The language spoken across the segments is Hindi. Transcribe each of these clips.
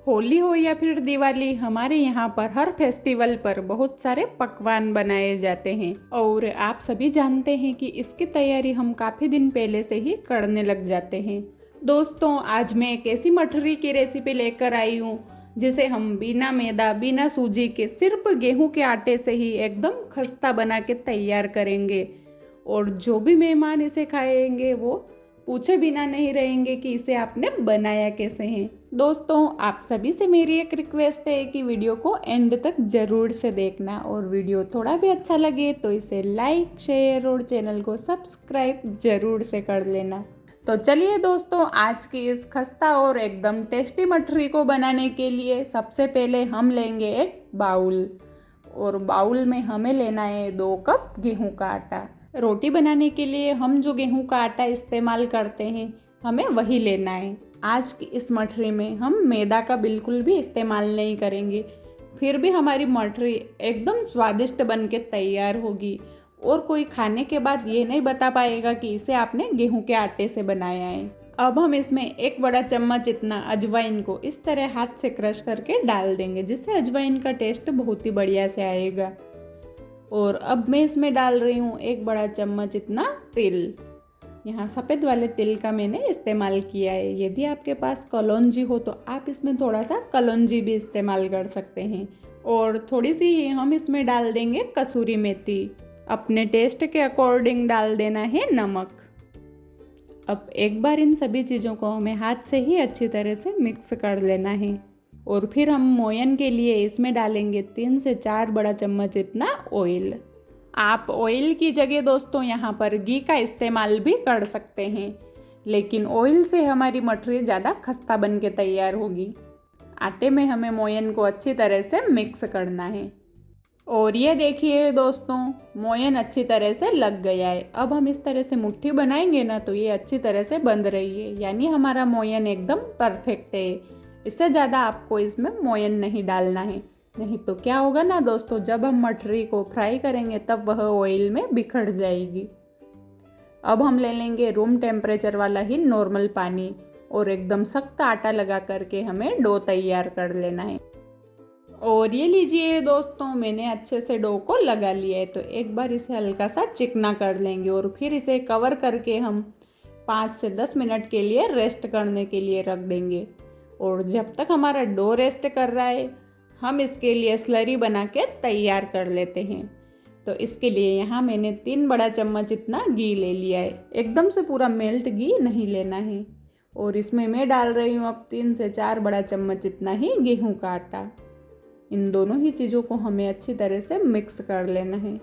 होली हो या फिर दिवाली, हमारे यहाँ पर हर फेस्टिवल पर बहुत सारे पकवान बनाए जाते हैं और आप सभी जानते हैं कि इसकी तैयारी हम काफ़ी दिन पहले से ही करने लग जाते हैं। दोस्तों, आज मैं एक ऐसी मठरी की रेसिपी लेकर आई हूँ जिसे हम बिना मैदा बिना सूजी के सिर्फ गेहूं के आटे से ही एकदम खस्ता बना के तैयार करेंगे और जो भी मेहमान इसे खाएंगे वो पूछे बिना नहीं रहेंगे कि इसे आपने बनाया कैसे है। दोस्तों, आप सभी से मेरी एक रिक्वेस्ट है कि वीडियो को एंड तक ज़रूर से देखना और वीडियो थोड़ा भी अच्छा लगे तो इसे लाइक शेयर और चैनल को सब्सक्राइब ज़रूर से कर लेना। तो चलिए दोस्तों, आज की इस खस्ता और एकदम टेस्टी मठरी को बनाने के लिए सबसे पहले हम लेंगे एक बाउल और बाउल में हमें लेना है 2 कप गेहूं का आटा। रोटी बनाने के लिए हम जो गेहूं का आटा इस्तेमाल करते हैं हमें वही लेना है। आज की इस मठरी में हम मैदा का बिल्कुल भी इस्तेमाल नहीं करेंगे, फिर भी हमारी मठरी एकदम स्वादिष्ट बन के तैयार होगी और कोई खाने के बाद ये नहीं बता पाएगा कि इसे आपने गेहूं के आटे से बनाया है। अब हम इसमें 1 बड़ा चम्मच इतना अजवाइन को इस तरह हाथ से क्रश करके डाल देंगे, जिससे अजवाइन का टेस्ट बहुत ही बढ़िया से आएगा। और अब मैं इसमें डाल रही हूँ 1 बड़ा चम्मच इतना तिल। यहाँ सफ़ेद वाले तिल का मैंने इस्तेमाल किया है। यदि आपके पास कलौंजी हो तो आप इसमें थोड़ा सा कलौंजी भी इस्तेमाल कर सकते हैं। और थोड़ी सी ही हम इसमें डाल देंगे कसूरी मेथी। अपने टेस्ट के अकॉर्डिंग डाल देना है नमक। अब एक बार इन सभी चीज़ों को हमें हाथ से ही अच्छी तरह से मिक्स कर लेना है और फिर हम मोयन के लिए इसमें डालेंगे 3 से 4 बड़ा चम्मच इतना ऑयल। आप ऑयल की जगह दोस्तों यहाँ पर घी का इस्तेमाल भी कर सकते हैं, लेकिन ऑयल से हमारी मठरी ज़्यादा खस्ता बन के तैयार होगी। आटे में हमें मोयन को अच्छी तरह से मिक्स करना है और ये देखिए दोस्तों, मोयन अच्छी तरह से लग गया है। अब हम इस तरह से मुट्ठी बनाएंगे ना तो ये अच्छी तरह से बंध रही है, यानी हमारा मोयन एकदम परफेक्ट है। इससे ज़्यादा आपको इसमें मोयन नहीं डालना है, नहीं तो क्या होगा ना दोस्तों, जब हम मठरी को फ्राई करेंगे तब वह ऑयल में बिखर जाएगी। अब हम ले लेंगे रूम टेम्परेचर वाला ही नॉर्मल पानी और एकदम सख्त आटा लगा करके हमें डो तैयार कर लेना है। और ये लीजिए दोस्तों, मैंने अच्छे से डो को लगा लिया है। तो एक बार इसे हल्का सा चिकना कर लेंगे और फिर इसे कवर करके हम 5 से 10 मिनट के लिए रेस्ट करने के लिए रख देंगे। और जब तक हमारा डो रेस्ट कर रहा है हम इसके लिए स्लरी बना के तैयार कर लेते हैं। तो इसके लिए यहाँ मैंने 3 बड़ा चम्मच इतना घी ले लिया है। एकदम से पूरा मेल्ट घी नहीं लेना है। और इसमें मैं डाल रही हूँ अब 3 से 4 बड़ा चम्मच इतना ही गेहूं का आटा। इन दोनों ही चीज़ों को हमें अच्छी तरह से मिक्स कर लेना है।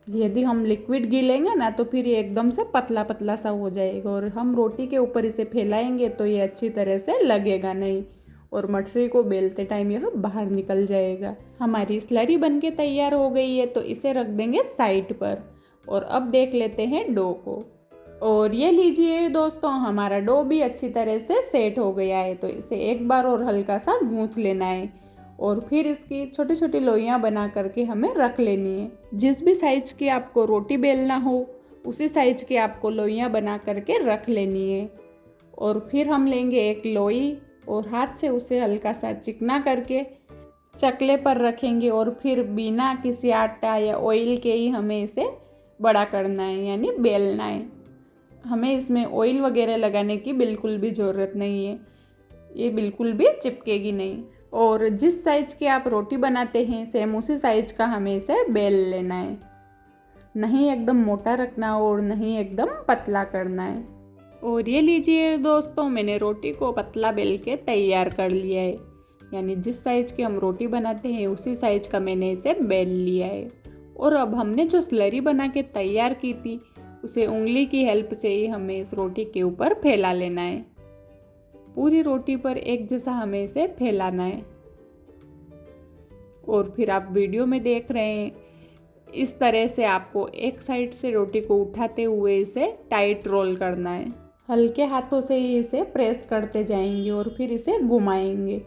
यदि हम लिक्विड घी लेंगे ना तो फिर ये एकदम से पतला पतला सा हो जाएगा और हम रोटी के ऊपर इसे फैलाएंगे तो ये अच्छी तरह से लगेगा नहीं और मठरी को बेलते टाइम यह बाहर निकल जाएगा। हमारी स्लरी बनके तैयार हो गई है तो इसे रख देंगे साइड पर। और अब देख लेते हैं डो को। और ये लीजिए दोस्तों, हमारा डो भी अच्छी तरह से सेट हो गया है। तो इसे एक बार और हल्का सा गूंथ लेना है और फिर इसकी छोटी छोटी लोइयाँ बना करके हमें रख लेनी है। जिस भी साइज की आपको रोटी बेलना हो उसी साइज की आपको लोइयाँ बना करके रख लेनी है। और फिर हम लेंगे एक लोई और हाथ से उसे हल्का सा चिकना करके चकले पर रखेंगे और फिर बिना किसी आटा या ऑयल के ही हमें इसे बड़ा करना है, यानी बेलना है। हमें इसमें ऑयल वगैरह लगाने की बिल्कुल भी ज़रूरत नहीं है, ये बिल्कुल भी चिपकेगी नहीं। और जिस साइज की आप रोटी बनाते हैं सेम उसी साइज का हमें इसे बेल लेना है, नहीं एकदम मोटा रखना और नहीं एकदम पतला करना है। और ये लीजिए दोस्तों, मैंने रोटी को पतला बेल के तैयार कर लिया है, यानी जिस साइज की हम रोटी बनाते हैं उसी साइज का मैंने इसे बेल लिया है। और अब हमने जो स्लरी बना के तैयार की थी उसे उंगली की हेल्प से ही हमें इस रोटी के ऊपर फैला लेना है। पूरी रोटी पर एक जैसा हमें इसे फैलाना है। और फिर आप वीडियो में देख रहे हैं, इस तरह से आपको एक साइड से रोटी को उठाते हुए इसे टाइट रोल करना है। हल्के हाथों से ही इसे प्रेस करते जाएंगे और फिर इसे घुमाएंगे,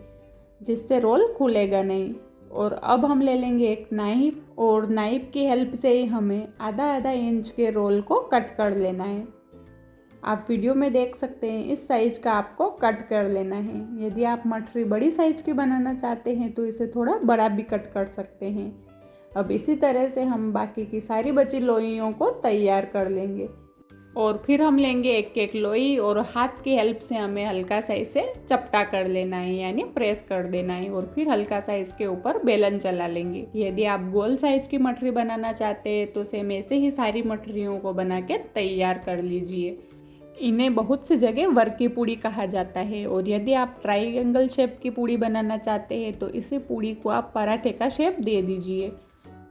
जिससे रोल खुलेगा नहीं। और अब हम ले लेंगे एक नाइफ और नाइफ की हेल्प से ही हमें आधा आधा इंच के रोल को कट कर लेना है। आप वीडियो में देख सकते हैं इस साइज़ का आपको कट कर लेना है। यदि आप मठरी बड़ी साइज़ की बनाना चाहते हैं तो इसे थोड़ा बड़ा भी कट कर सकते हैं। अब इसी तरह से हम बाकी की सारी बची लोइयों को तैयार कर लेंगे और फिर हम लेंगे एक एक लोई और हाथ की हेल्प से हमें हल्का सा इसे चपटा कर लेना है, यानी प्रेस कर देना है और फिर हल्का सा इसके ऊपर बेलन चला लेंगे। यदि आप गोल साइज की मठरी बनाना चाहते हैं तो सेम ऐसे ही सारी मठरियों को बना के तैयार कर लीजिए। इन्हें बहुत सी जगह वर्क की पूड़ी कहा जाता है और यदि आप ट्राइंगल शेप की पूड़ी बनाना चाहते हैं तो इसी पूड़ी को आप पराठे का शेप दे दीजिए,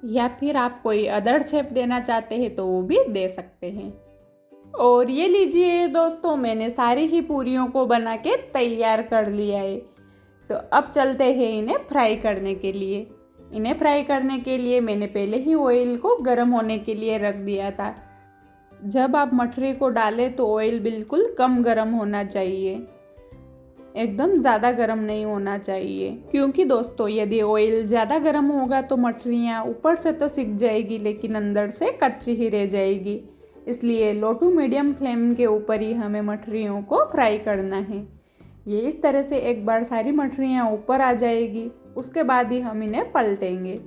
या फिर आप कोई अदर शेप देना चाहते हैं तो वो भी दे सकते हैं। और ये लीजिए दोस्तों, मैंने सारी ही पूरियों को बना के तैयार कर लिया है। तो अब चलते हैं इन्हें फ्राई करने के लिए। इन्हें फ्राई करने के लिए मैंने पहले ही ऑयल को गर्म होने के लिए रख दिया था। जब आप मठरी को डालें तो ऑयल बिल्कुल कम गर्म होना चाहिए, एकदम ज़्यादा गर्म नहीं होना चाहिए, क्योंकि दोस्तों यदि ऑयल ज़्यादा गर्म होगा तो मठरियाँ ऊपर से तो सिक जाएगी लेकिन अंदर से कच्ची ही रह जाएगी। इसलिए लो टू मीडियम फ्लेम के ऊपर ही हमें मठरियों को फ्राई करना है। ये इस तरह से एक बार सारी मठरियाँ ऊपर आ जाएगी, उसके बाद ही हम इन्हें पलटेंगे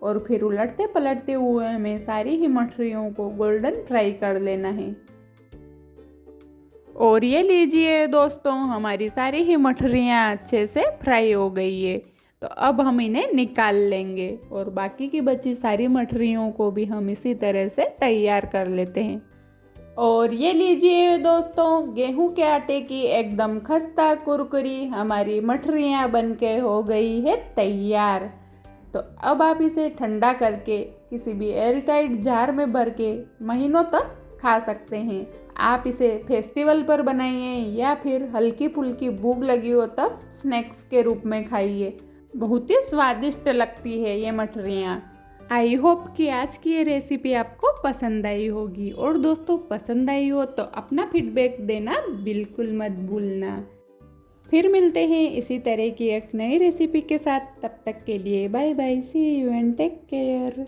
और फिर उलटते पलटते हुए हमें सारी ही मठरियों को गोल्डन फ्राई कर लेना है। और ये लीजिए दोस्तों, हमारी सारी ही मठरियाँ अच्छे से फ्राई हो गई है। तो अब हम इन्हें निकाल लेंगे और बाकी की बची सारी मठरियों को भी हम इसी तरह से तैयार कर लेते हैं। और ये लीजिए दोस्तों, गेहूं के आटे की एकदम खस्ता कुरकुरी हमारी मठरियाँ बनके हो गई है तैयार। तो अब आप इसे ठंडा करके किसी भी एयरटाइट जार में भर के महीनों तक खा सकते हैं। आप इसे फेस्टिवल पर बनाइए या फिर हल्की फुल्की भूख लगी हो तब स्नैक्स के रूप में खाइए। बहुत ही स्वादिष्ट लगती है ये मठरियाँ। आई होप कि आज की ये रेसिपी आपको पसंद आई होगी, और दोस्तों पसंद आई हो तो अपना फीडबैक देना बिल्कुल मत भूलना। फिर मिलते हैं इसी तरह की एक नई रेसिपी के साथ, तब तक के लिए bye bye, see you and take care.